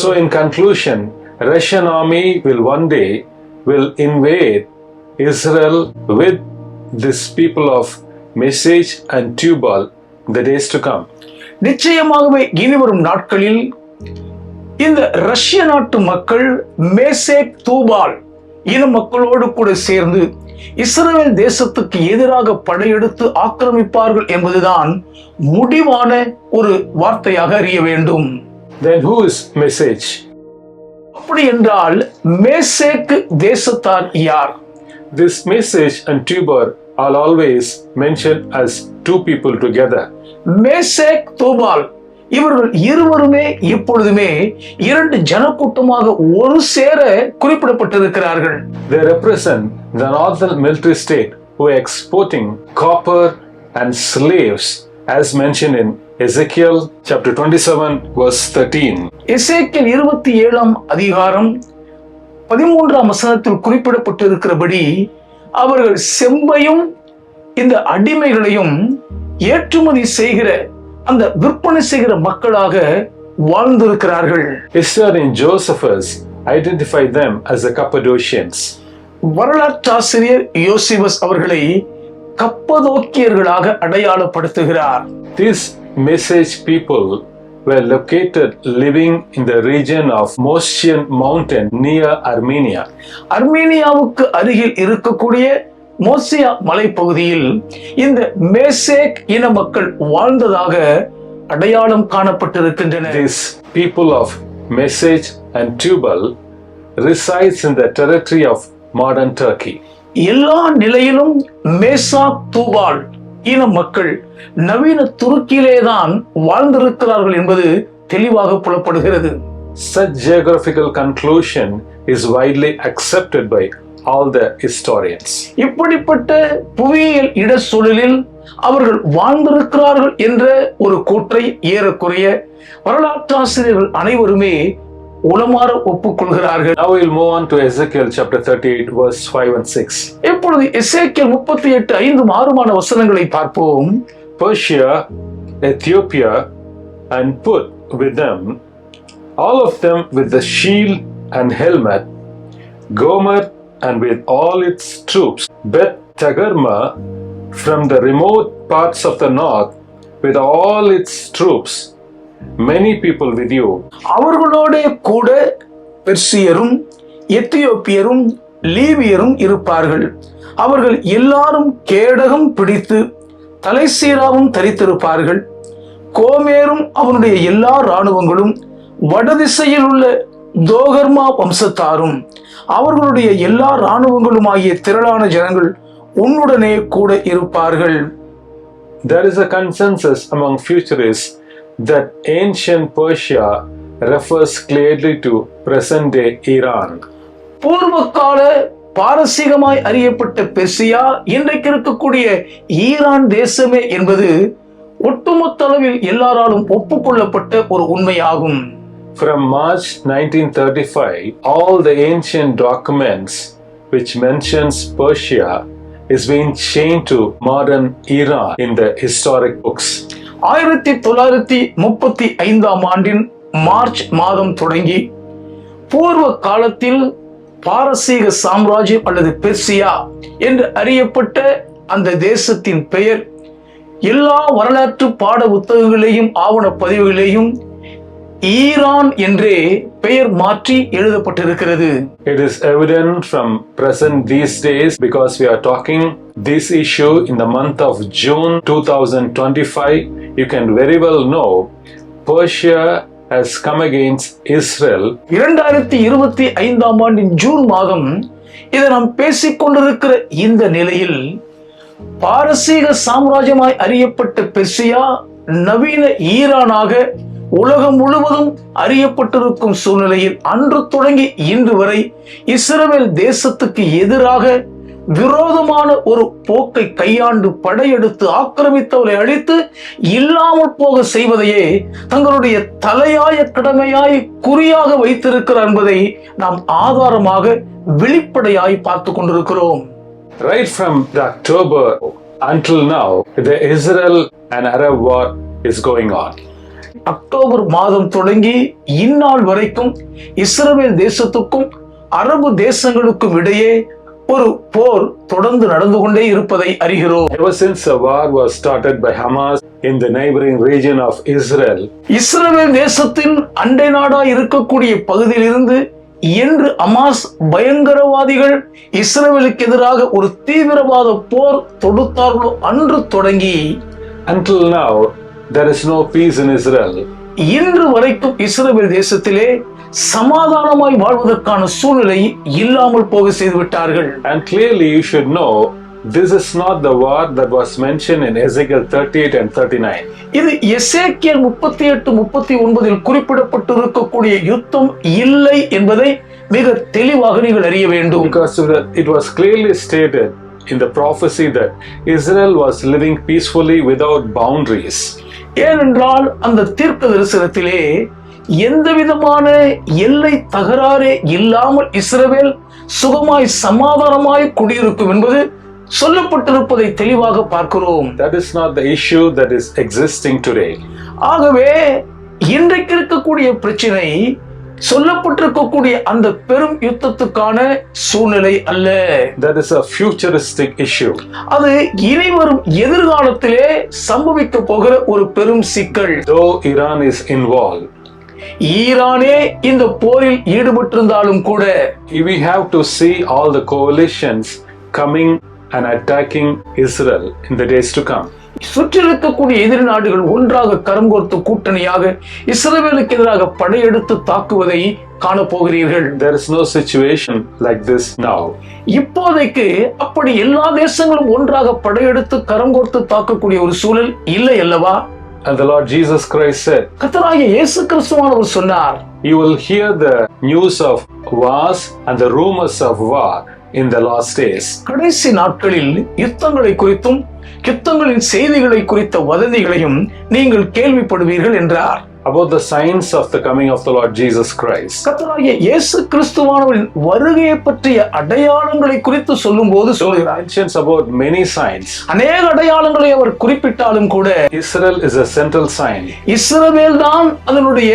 So in conclusion, Russian army will one day invade Israel with this people of Message and Tubal in the days to come. நிச்சயமாகவே இனிவரும் நாட்களில் இந்த ரஷ்ய நாட்டு மக்கள் Meshech Tubal இன மக்களோடு கூட சேர்ந்து இஸ்ரவேல் தேசத்துக்கு எதிராக படையெடுத்து ஆக்கிரமிப்பார்கள் என்பதுதான் முடிவான ஒரு வார்த்தையாக அறிய வேண்டும். Then who is Message? அப்படி என்றால் மேசேக் தேசத்தார் யார்? This Message and Tubal are always mentioned as two people together. Meshech Tubal இவர்கள் இருவருமே இப்பொழுதுமே இரண்டு ஜனக்கூட்டமாக ஒரு சேர குறிப்பிடப்பட்டிருக்கிறார்கள். They represent the northern military state who are exporting copper and slaves as mentioned in Ezekiel chapter 27 verse 13. எசேக்கியேல் 27 அதிகாரம் 13 வசனத்தில் குறிப்பிடப்பட்டிருக்கிறபடி அவர்கள் செம்பையும் இந்த அடிமைகளையும் ஏற்றுமதி செய்கிற அந்த விற்பனை செய்கிற மக்களாக வாழ்ந்திருக்கிறார்கள். Historian Josephus identified them as the Cappadocians. வரலாற்றாசிரியர் யோசிபஸ் அவர்களை கப்பதோக்கியர்களாக அடையாளப்படுத்துகிறார். These Message people were located living in the region of Moschian mountain near Armenia. அர்மேனியாவுக்கு அருகில் இருக்கக்கூடிய மோசியா மலைப்பகுதியில் இந்த மேசேக் இன மக்கள் வாழ்ந்ததாக அடையாளம் காணப்பட்டிருக்கின்றன. These people of Message and Tubal resides in the territory of modern Turkey. எல்லா நிலையிலும் மேசாக் தூபால் இன மக்கள் நவீன துருக்கியிலேதான் வாழ்ந்திருக்கிறார்கள் என்பது தெளிவாக புலப்படுகிறது. Such geographical conclusion is widely accepted by all the historians. இப்படிப்பட்ட புவியியல் இட சூழலில் அவர்கள் வாழ்ந்திருக்கிறார்கள் என்ற ஒரு கூற்றை ஏறக்குறைய வரலாற்றாசிரியர்கள் அனைவருமே உளமாற ஒப்புக்கொள்கிறார்கள். Now we'll move on to Ezekiel chapter 38 verse 5 and 6. இப்பொழுது எசேக்கியேல் 38:5-6 வசனங்களை பார்ப்போம். Persia, Ethiopia, and Put with them, all of them with the shield and helmet, Gomer and with all its troops, Beth Tagarma from the remote parts of the north with all its troops, many people with you. அவர்களோட கூட பெர்சியரும் எத்தியோப்பியரும் லீவியரும் இருப்பார்கள். அவர்கள் எல்லாரும் கேடகம் பிடித்து தலைசீராவும் தரித்திருப்பார்கள். கோமேரும் அவனுடைய எல்லா இராணுவங்களும் வடதிசையில் உள்ள தோகர்மா வம்சத்தாரும் அவர்களுடைய எல்லா இராணுவங்களுமாகிய திரளான ஜனங்கள் உன்னுடனே கூட இருப்பார்கள். There is a consensus among futurists that ancient Persia refers clearly to present-day Iran. பூர்வகால பாரசீகமாய் அறியப்பட்ட பெர்சியா இன்றைக்கு இருக்கக்கூடிய ஈரான் தேசமே என்பது ஒட்டுமொத்த அளவில் எல்லாராலும் ஒப்புக்கொள்ளப்பட்ட ஒரு உண்மையாகும். From March 1935, all the ancient documents which mentions Persia is being changed to modern Iran in the historic books. 1935 March மாதம் தொடங்கி பூர்வ காலத்தில் பாரசீக சாம்ராஜ்யம் அல்லது பெர்சியா என்று அறியப்பட்ட அந்த தேசத்தின் பெயர் எல்லா வரலாற்று பாட புத்தகங்களையும் ஆவண பதிவுகளையும் ஈரான் என்றே பெயர் மாற்றி எழுதப்பட்டிருக்கிறது. It is evident from present these days because we are talking this issue in the month of June 2025. You can very well know Persia has come against Israel. 2025 June மாதம் இதை நாம் பேசிக்கொண்டிருக்கிற இந்த நிலையில் பாரசீக சாம்ராஜ்யமாய் அறியப்பட்ட பெர்சியா நவீன ஈரானாக உலகம் முழுவதும் அறியப்பட்டிருக்கும் சூழ்நிலையில் அன்று தொடங்கி இன்று வரை இஸ்ரவேல் தேசத்துக்கு எதிராக விரோதமான ஒரு போக்கை கையாண்டு படையெடுத்து ஆக்கிரமித்தவரை அழித்து இல்லாமல் போக செய்வதையே தங்களுடைய தலையாய கடமையாய் குறியாக வைத்திருக்கிறார் என்பதை நாம் ஆதாரமாக வெளிப்படையாய் பார்த்து கொண்டிருக்கிறோம். Right from the October until now, the Israel and Arab war is going on. October மாதம் தொடங்கி இந்நாள் வரைக்கும் இஸ்ரவேல் தேசத்துக்கும் அரபு தேசங்களுக்கும் இடையே ஒரு போர் தொடர்ந்து நடந்து கொண்டே இருப்பதை அறிகிறோம். Ever since a war was started by Hamas in the neighboring region of Israel, இஸ்ரவேல் தேசத்தின் அண்டை நாடா இருக்கக்கூடிய பகுதியிலிருந்து என்று அமாஸ் பயங்கரவாதிகள் இஸ்ரவேலுக்கு எதிராக ஒரு தீவிரவாத போர் தொடுத்தார்களோ அன்று தொடங்கி until now there is no peace in Israel. இன்று வரைக்கும் இஸ்ரவேல் தேசத்திலே சமாதானமாய் வாழ்வதற்கான சூழ்நிலை இல்லாமல் போக செய்து விட்டார்கள். And clearly you should know this is not the war that was mentioned in Ezekiel 38 and 39. இது எசேக்கியேல் 38-39 குறிப்பிடப்பட்டிருக்கக்கூடிய யுத்தம் இல்லை என்பதை மிக தெளிவாக நீங்கள் அறிய வேண்டும். Because it was clearly stated in the prophecy that Israel was living peacefully without boundaries. ஏனென்றால் அந்த தீர்க்க தரிசனத்திலே எந்த விதமான எல்லை தகராறே இல்லாமல் இஸ்ரவேல் சுகமாய் சமாதானமாய் குடியிருக்கும் என்பது சொல்லப்பட்டிருப்பதை தெளிவாக பார்க்கிறோம். That is not the issue that is existing today. ஆகவே இன்றைக்கு இருக்கக்கூடிய பிரச்சனை சொல்லப்பட்டிருக்கக்கூடிய அந்த பெரும் யுத்தத்துக்கான சூழ்நிலை அல்ல. That is a futuristic issue. அது இனி வரும் எதிர்காலத்திலே சம்பவிக்க போகிற ஒரு பெரும் சிக்கல். Though Iran is involved, ஈரானே இந்த போரில் ஈடுபட்டிருந்தாலும் கூட we have to see all the coalitions coming and attacking Israel in the days to come. சுற்றிருக்கக்கூடிய எதிரி நாடுகள் ஒன்றாக கரம் கோர்த்து கூட்டணியாக இஸ்ரவேலுக்கு எதிராக படையெடுத்து தாக்குவதை காணப்போகிறீர்கள். There is no situation like this now. இப்போதைக்கு அப்படி எல்லா தேசங்களும் ஒன்றாக படையெடுத்து கரம் கோர்த்து தாக்கக்கூடிய ஒரு சூழல் இல்லை அல்லவா? And the Lord Jesus Christ said, கர்த்தராகிய இயேசு கிறிஸ்துவானவர் சொன்னார், you will hear the news of wars and the rumors of war in the last days. கடைசி நாட்களில் யுத்தங்களை குறித்தும் யுத்தங்களின் செய்திகளை குறித்த வதந்திகளையும் நீங்கள் கேள்விப்படுவீர்கள் என்றார். About the signs of the coming of the Lord Jesus Christ. கர்த்தராகிய இயேசு கிறிஸ்துவானவரின் வருகையை பற்றிய அடையாளங்களை குறித்து சொல்லும்போது சொல்கிறார். Mentions about many signs. அநேக அடையாளங்களை அவர் குறிப்பிட்டாலும் கூட Israel is a central sign. இஸ்ரவேல் தான் அதனுடைய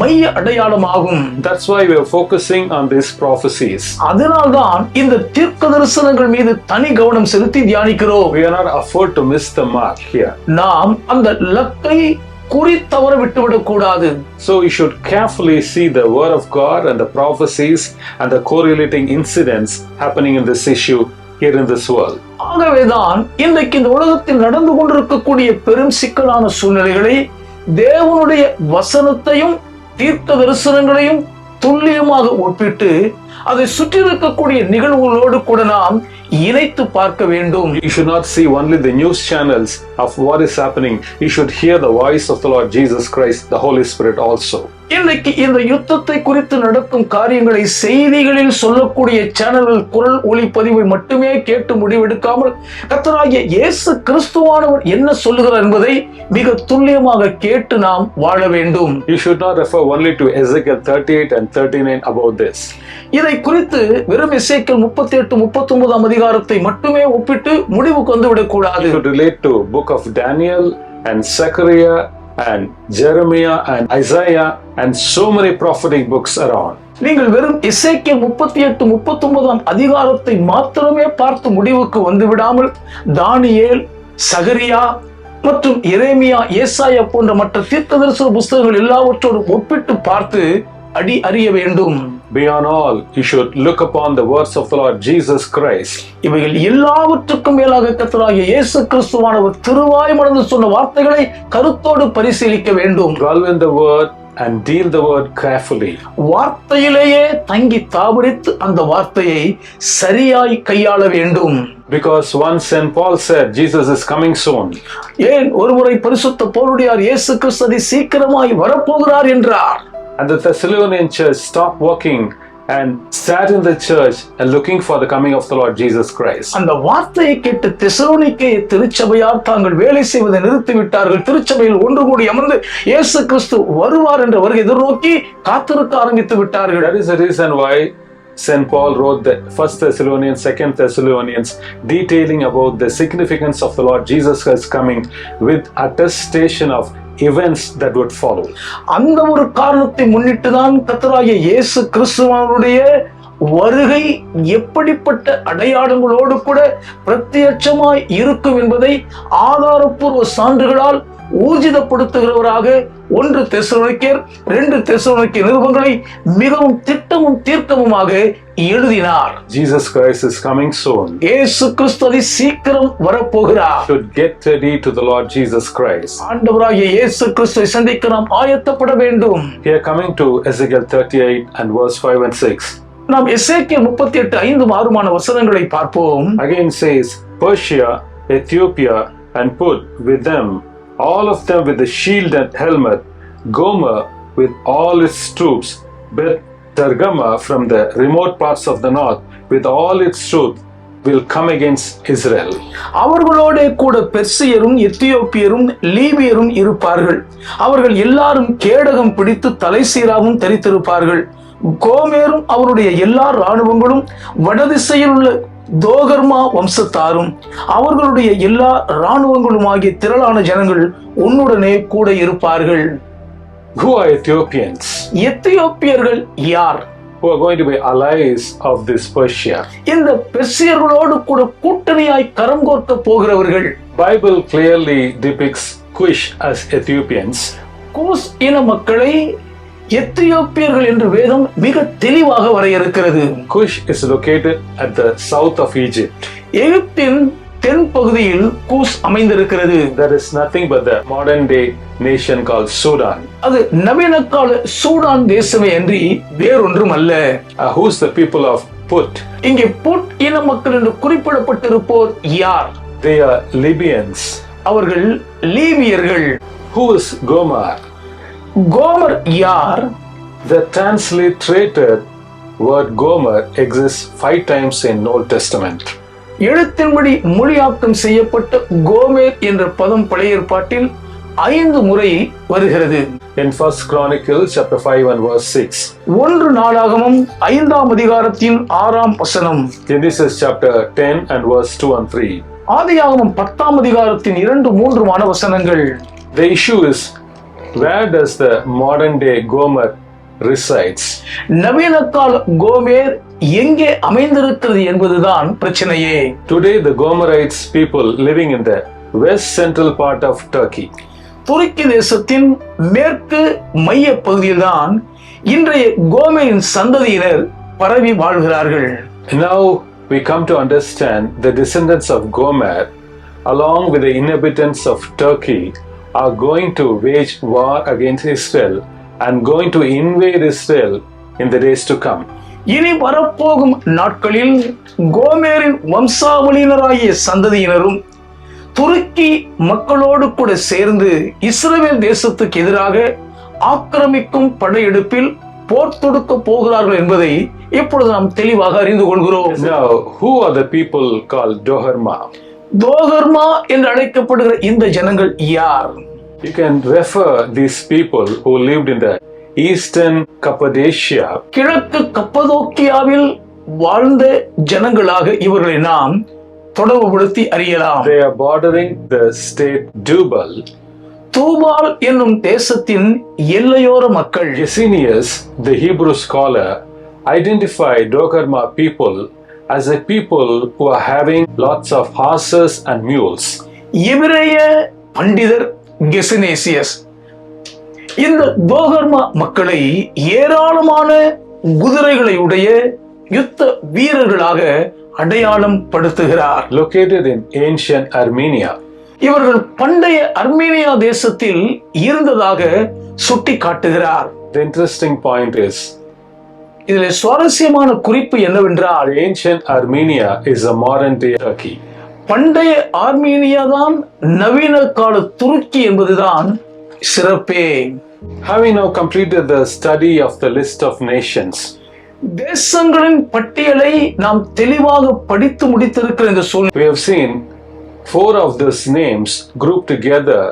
மைய அடையாளமாகும். That's why we are focusing on these prophecies. அதனால்தான் இந்த தீர்க்க தரிசனங்கள் மீது தனி கவனம் செலுத்தி தியானிக்கிறோம். We are not afford to miss the mark here. நாம் அந்த லக்கை குறி தவற விட்டுவிடக் கூடாது. So you should carefully see the word of God and the prophecies and the correlating incidents happening in this issue here in this world. ஆகவேதான் இன்றைக்கு இந்த உலகத்தில் நடந்து கொண்டிருக்கக்கூடிய பெரும் சிக்கலான சூழ்நிலைகளை தேவனுடைய வசனத்தையும் தீர்க்க தரிசனங்களையும் துல்லியமாக ஒப்பிட்டு அதை சுற்றி இருக்கக்கூடிய நிகழ்வுகளோடு கூட நாம் இணைத்து பார்க்க வேண்டும். You should not see only the news channels of what is happening. You should hear the voice of the Lord Jesus Christ, the Holy Spirit also. இன்றைக்கு இந்த யுத்தத்தை குறித்து நடக்கும் காரியங்களை செய்திகளில் சொல்லக்கூடிய சேனல்கள் குரல் ஒளிப்பதிவை மட்டுமே கேட்டு முடிவெடுக்காமல் கர்த்தராகிய இயேசு கிறிஸ்துவானவர் என்ன சொல்லுகிறார் என்பதை மிக துல்லியமாக கேட்டு நாம் வாழ வேண்டும். You should not refer only to Ezekiel 38 and 39 about this. இதை குறித்து வெறும் எசேக்கியேல் 38-39 அதிகாரத்தை மட்டுமே ஒப்பிட்டு முடிவுக்கு வந்துவிடக் கூடாது. You should relate to book of Daniel and Zechariah and Jeremiah and Isaiah and so many prophetic books around. நீங்கள் வெறும் எசேக்கியேல் 38-39 அதிகாரத்தை மாத்திரமே பார்த்து முடிவுக்கு வந்து விடாமல் தானியேல், சகரியா மற்றும் எரேமியா, ஏசாயா போன்ற மற்ற தீர்க்கதரிசன புத்தகங்கள் எல்லாவற்றோடும் ஒப்பிட்டு பார்த்து அறிய வேண்டும். Beyond all, you should look upon the words of the Lord Jesus Christ. இவைகள் எல்லாவற்றுக்கும் மேலாக கர்த்தராகிய இயேசு கிறிஸ்துவானவர் திருவாய் மலர்ந்து சொன்ன வார்த்தைகளை கருத்தோடு பரிசீலிக்க வேண்டும். Dwell in the word and deal the word carefully. வார்த்தையிலேயே தங்கி தாபரித்து அந்த வார்த்தையை சரியாய் கையாள வேண்டும். Because once St. Paul said Jesus is coming soon. ஏன் ஒருமுறை பரிசுத்த பவுலுடையார் இயேசு கிறிஸ்து சீக்கிரமாய் வரப்போகிறார் என்றார். And the Thessalonian church stopped working and sat in the church and looking for the coming of the Lord Jesus Christ. அந்த வார்த்தையை கேட்டு தெசலோனிக்கே திருச்சபையார் தாங்கள் வேலை செய்வதை நிறுத்திவிட்டார்கள். திருச்சபையில் ஒன்று கூடி அமர்ந்து இயேசு கிறிஸ்து வருவார் என்ற வருகை எதிர்நோக்கி காத்திருக்க ஆரம்பித்து விட்டார்கள். That is the reason why St. Paul wrote the 1st Thessalonians, 2nd Thessalonians, detailing about the significance of the Lord Jesus Christ coming with attestation of events that would follow. அந்த ஒரு காரணத்தை முன்னிட்டு தான் கர்த்தராகிய இயேசு கிறிஸ்துவனுடைய வருகை எப்படிப்பட்ட அடையாளங்களோடு கூட பிரத்யட்சமாய் இருக்கும் என்பதை ஆதாரப்பூர்வ சான்றுகளால் ஊர்ஜிதப்படுத்துகிறவராக 1 தெசலோனிக்கேயர் 2 தெசலோனிக்கேயர் நிருபங்களை மிகவும் திட்டமும் தீர்க்கமுமாக எழுதினார். Jesus Christ is coming soon. இயேசு கிறிஸ்து சீக்கிரம் வரப்போகிறார். Should get ready to the Lord Jesus Christ. ஆண்டவராகிய இயேசு கிறிஸ்துவை சந்திக்க நாம் ஆயத்தப்பட வேண்டும். Here coming to Ezekiel 38 and verse 5 and 6. நாம் எசேக்கியேல் 38:5-6 வசனங்களை பார்ப்போம். Again says, Persia, Ethiopia, and Put with them, all of them with the shield and helmet, Gomer with all its troops, Beth Dargama from the remote parts of the north with all its troops will come against Israel. அவர்களோட கூட பெர்சியரும் எத்தியோப்பியரும் லீபியரும் இருப்பார்கள். அவர்கள் எல்லாரும் கேடகம் பிடித்து தலைசீராவும் தரித்திருப்பார்கள். கோமேரும் அவருடைய எல்லா இராணுவங்களும் வடதிசையில் உள்ள தோகர்மா வம்சத்தாரும் அவர்களுடைய எல்லா இராணுவங்களும் ஆகிய திரளான ஜனங்கள் உன்னுடனே கூட இருப்பார்கள். Who are Ethiopians? எத்தியோப்பியர்கள் யார்? Who are going to be allies of this Persia? இந்த பெர்சியர்களோடு கூட கூட்டணியாய் கரம் கோர்க்க போகிறவர்கள். Bible clearly depicts Cush as Ethiopians. Goose இன மக்களை எத்தியோப்பியர்கள் என்று வேதம் மிக தெளிவாக வரையறுக்கிறது. Cush is located at the south of Egypt. எகிப்தின் தென் பகுதியில் கூஸ் அமைந்திருக்கிறது. There is nothing but the modern day nation called Sudan. அது நவீன கால சூடான் தேசமே அன்றி வேறொன்றும் அல்ல. Who's the people of Put? இங்கே புட் இன மக்கள் என்று குறிப்பிடப்பட்டிருப்போர் யார்? They are Libyans. அவர்கள் லீபியர்கள். Who is Gomer? கோமர் யார்? The transliterated word Gomer exists 5 times in Old Testament. எழுத்தின்படி மொழியாக்கம் செய்யப்பட்ட கோமேர் என்ற பதம் பழைய ஏற்பாட்டில் 5 முறை வருகிறது. In 1 Chronicles chapter 5 and verse 6. 1 நாளாகமம் 5ஆம் அதிகாரத்தின் 6ஆம் வசனம். Genesis chapter 10 and verse 2 and 3. ஆதியாகமம் 10ஆம் அதிகாரத்தின் 2-3 வசனங்கள். The issue is, where does the modern day Gomer resides? நவீன கால கோமேர் எங்கே அமைந்திருக்கிறது என்பதுதான் பிரச்சனையே. Today the Gomerites people living in the west central part of Turkey. துருக்கி தேசத்தின் மேற்கு மைய பகுதியில்தான் இன்றைய கோமேரின் சந்ததியினர் பரவி வாழ்கிறார்கள். Now we come to understand the descendants of Gomer along with the inhabitants of Turkey are going to wage war against Israel and going to invade Israel in the days to come. இனி வரப்போகும் நாட்களில் கோமேரின் வம்சாவளியினராகிய சந்ததியினரும் துருக்கி மக்களோடு கூட சேர்ந்து இஸ்ரவேல் தேசத்துக்கு எதிராக ஆக்கிரமிக்கும் படையெடுப்பில் போர் தொடுக்க போகிறார்கள் என்பதை இப்பொழுது நாம் தெளிவாக அறிந்து கொள்கிறோம். Now, who are the people called Doherma? தோகர்மா என்று அழைக்கப்படுகிற இந்த ஜனங்கள் யார்? You can refer these people who lived in the eastern Cappadocia. கிழக்கு கப்பதோக்கியாவில் வாழ்ந்த ஜனங்களாக இவர்களை நாம் தொடர்புபடுத்தி அறியலாம். They are bordering the state Dubal. தூபால் என்னும் தேசத்தின் எல்லையோர மக்கள். Gesenius, the Hebrew scholar, identified Doherma people as a people who are having lots of horses and mules. எபிரேய பண்டிதர் கெசனேசியஸ் இந்த தோகர்மா மக்களை ஏராளமான குதிரைகளை உடைய யுத்த வீரர்களாக அடையாளம் படுத்துகிறார். Located in ancient Armenia. இவர்கள் பண்டைய அர்மேனியா தேசத்தில் இருந்ததாக சுட்டி காட்டுகிறார். The interesting point is, இதில் சுவாரஸ்யமான குறிப்பு என்னவென்றால், ancient Armenia is a modern day Turkey. பண்டைய ஆர்மீனியா தான் நவீன கால துருக்கி என்பதுதான் சிறப்பே. Having now completed the study of the list of nations, தேசங்களின் பட்டியலை நாம் தெளிவாக படித்து முடித்திருக்கிற இந்த சூழ்நிலை, we have seen 4 of these names grouped together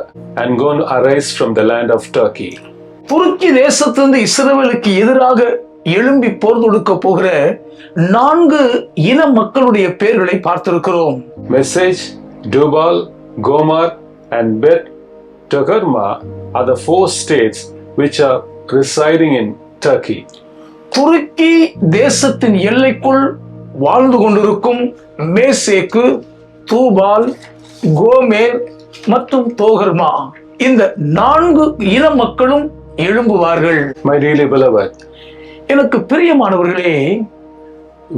and going to arise from the land of Turkey. துருக்கி தேசத்திலிருந்து இஸ்ரவேலுக்கு எதிராக எழும்பி போர் தொடுக்க போகிற 4 இன மக்களுடைய பெயர்களை பார்த்திருக்கிறோம். Message, Dubal, Gomer and Beth Togarma are the 4 states which are residing in Turkey. துருக்கி தேசத்தின் எல்லைக்குள் வாழ்ந்து கொண்டிருக்கும் மேசேக்கு, தூபால், கோமேர் மற்றும் தோகர்மா, இந்த 4 இன மக்களும் எழும்புவார்கள். My dearly beloved, எனக்கு பிரியமானவர்களே,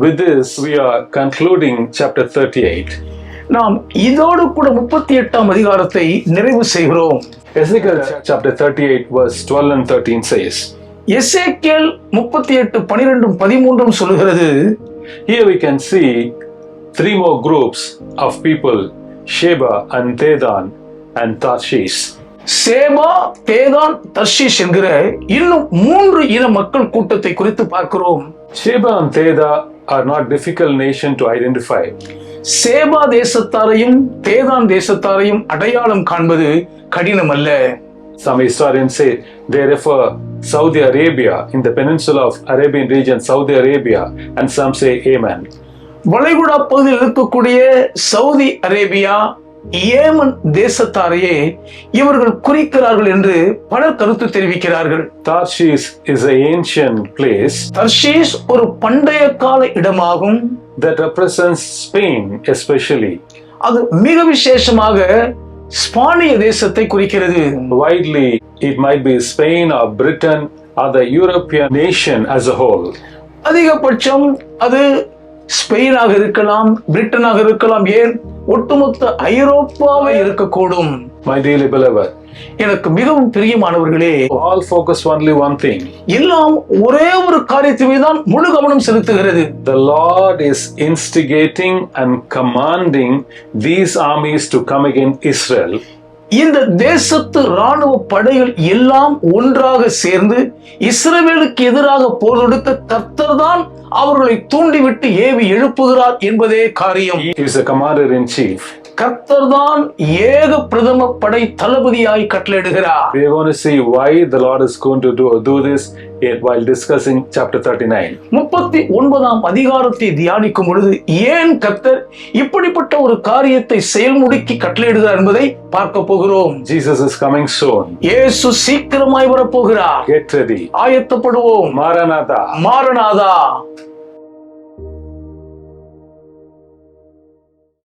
with this we are concluding chapter 38. நாம் இதோடு கூட 38ஆம் அதிகாரத்தை நிறைவு செய்கிறோம். Ezekiel chapter 38 verse 12 and 13 says, எசேக்கியேல் 38 12 13 சொல்கிறது, here we can see 3 more groups of people, Sheba and Dedan and Tarshish. சேபா, தேதான், தர்ஷீஷ் என்கிற இன்னும் 3 இன மக்கள் கூட்டத்தை குறித்து பார்க்கிறோம். Sheba and Teda are not difficult nation to identify. சேபா தேசத்தாரையும் தேதான் தேசத்தாரையும் அடையாளம் காண்பது கடினம் அல்ல. Some historians say they refer Saudi Arabia in the peninsula of Arabian region, Saudi Arabia, and some say Yemen. வளைகுடா பகுதியில் இருக்கக்கூடிய சவுதி அரேபியா, ஏமன் தேசத்தாரையே இவர்கள் குறிக்கிறார்கள் என்று பலர் கருத்து தெரிவிக்கிறார்கள். Tarshish is an ancient place Tarshish ஒரு பண்டைய கால இடமாகும். that represents Spain especially. அது மிக விசேஷமாக ஸ்பானிய தேசத்தை குறிக்கிறது. Widely, it might be Spain or Britain or the European nation as a whole. அதிகபட்சம் அது ஸ்பெயினாக இருக்கலாம், பிரிட்டனாக இருக்கலாம், ஏன் ஒட்டுமொத்த ஐரோப்பாவே இருக்கக்கூடும். My dearly beloved, எனக்கு மிகவும் பிரியமானவர்களே, all focus only one thing. எல்லாம் ஒரே ஒரு காரியத்தின் மீது தான் முழு கவனம் செலுத்துகிறது. The Lord is instigating and commanding these armies to come against Israel. இந்த தேசத்து ராணுவ படைகள் எல்லாம் ஒன்றாக சேர்ந்து இஸ்ரவேலுக்கு எதிராக போர் தொடுக்க கர்த்தர் தான் அவர்களை தூண்டிவிட்டு ஏவி எழுப்புகிறார் என்பதே காரியம். He is the commander in chief. கர்த்தர் தான் ஏக பிரதம படை தளபதியாய் கட்டளையிடுகிறார். We are going to see why the Lord is going to do this while discussing chapter 39. 39ஆம் அதிகாரத்தை தியானிக்கும் பொழுது ஏன் கர்த்தர் இப்படிப்பட்ட ஒரு காரியத்தை செயல்முடுக்கி கட்டளையிடுகிறார் என்பதை பார்க்க போகிறோம். Jesus is coming soon. இயேசு சீக்கிரமாய் வரப்போகிறார். Get ready. ஆயத்தப்படுவோம். Maranatha. மாரநாதா.